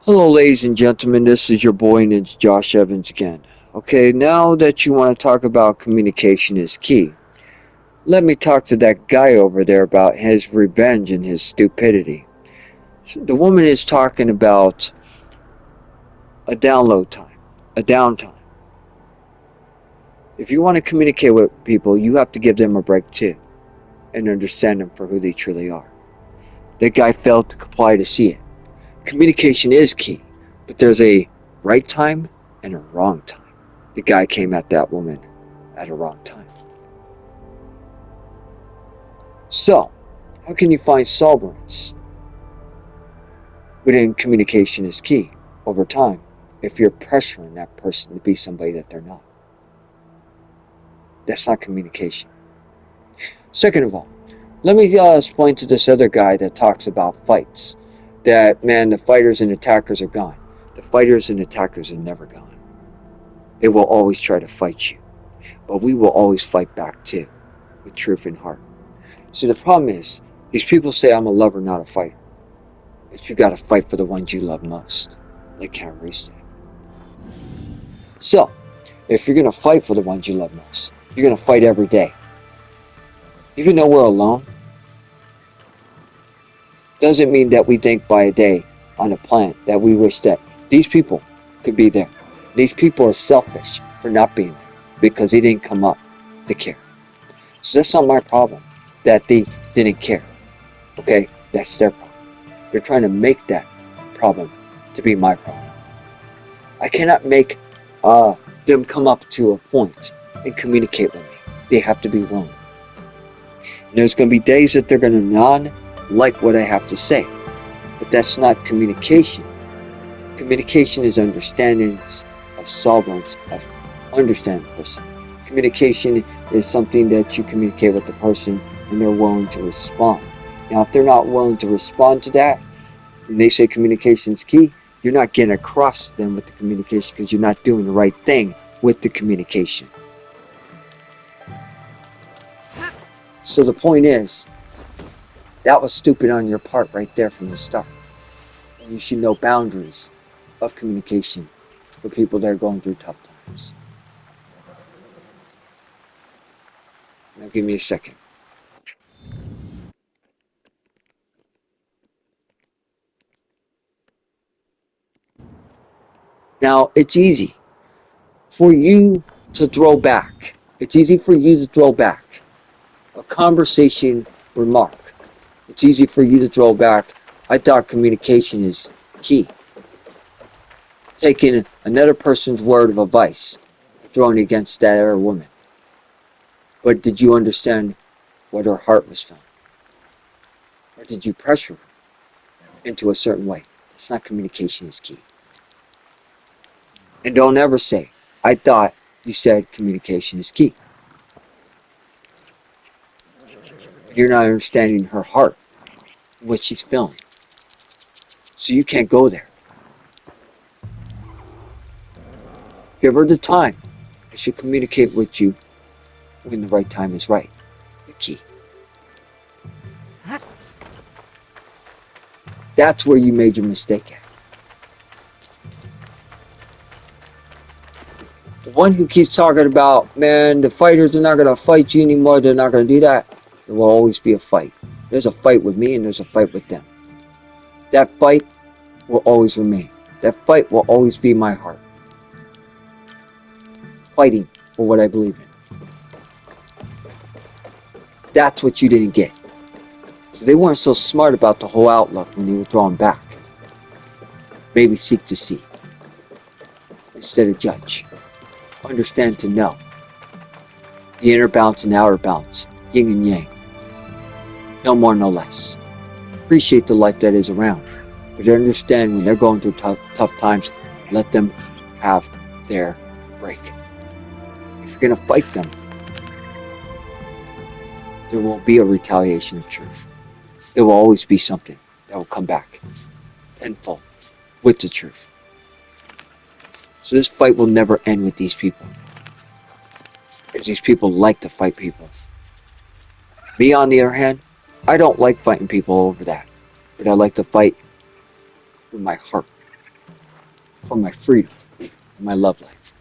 Hello, ladies and gentlemen. This is your boy, and it's Josh Evans again. Okay, now that you want to talk about communication is key, let me talk to that guy over there about his revenge and his stupidity. The woman is talking about a download time, a downtime. If you want to communicate with people, you have to give them a break too and understand them for who they truly are. That guy failed to comply to see it. Communication is key, but there's a right time and a wrong time. The guy came at that woman at a wrong time. So, how can you find solvents within communication is key over time if you're pressuring that person to be somebody that they're not? That's not communication. Second of all, let me explain to this other guy that talks about fights that, man, the fighters and attackers are gone. The fighters and attackers are never gone. They will always try to fight you, but we will always fight back too, with truth and heart. So the problem is, these people say I'm a lover, not a fighter. But you gotta fight for the ones you love most, like Karen Reese said. So, if you're gonna fight for the ones you love most, you're gonna fight every day. Even though we're alone, doesn't mean that we think by a day on a planet that we wish that these people could be there. These people are selfish for not being there because they didn't come up to care. So that's not my problem that they didn't care. Okay, that's their problem. They're trying to make that problem to be my problem. I cannot make them come up to a point and communicate with me. They have to be willing. And there's going to be days that they're going to not like what I have to say, but that's not communication. Communication is understanding of solvents of understanding the person. Communication is something that you communicate with the person and they're willing to respond. Now, if they're not willing to respond to that, and they say communication is key, you're not getting across to them with the communication because you're not doing the right thing with the communication. So the point is, that was stupid on your part right there from the start. And you should know boundaries of communication for people that are going through tough times. Now give me a second. Now it's easy for you to throw back. It's easy for you to throw back a conversation remark. It's easy for you to throw back, I thought communication is key. Taking another person's word of advice, throwing it against that other woman. But did you understand what her heart was feeling? Or did you pressure her into a certain way? It's not communication is key. And don't ever say, I thought you said communication is key. You're not understanding her heart, what she's feeling. So you can't go there. Give her the time. And she'll communicate with you when the right time is right. The key. That's where you made your mistake at. The one who keeps talking about, man, the fighters are not going to fight you anymore, they're not going to do that. There will always be a fight. There's a fight with me and there's a fight with them. That fight will always remain. That fight will always be my heart. Fighting for what I believe in. That's what you didn't get. So they weren't so smart about the whole outlook when they were throwing back. Maybe seek to see instead of judge. Understand to know. The inner balance and outer balance. Yin and yang. No more, no less. Appreciate the life that is around. But understand when they're going through tough times, let them have their break. If you're going to fight them, there won't be a retaliation of truth. There will always be something that will come back tenfold with the truth. So this fight will never end with these people. Because these people like to fight people. Me, on the other hand, I don't like fighting people over that. But I like to fight with my heart. for my freedom and my love life.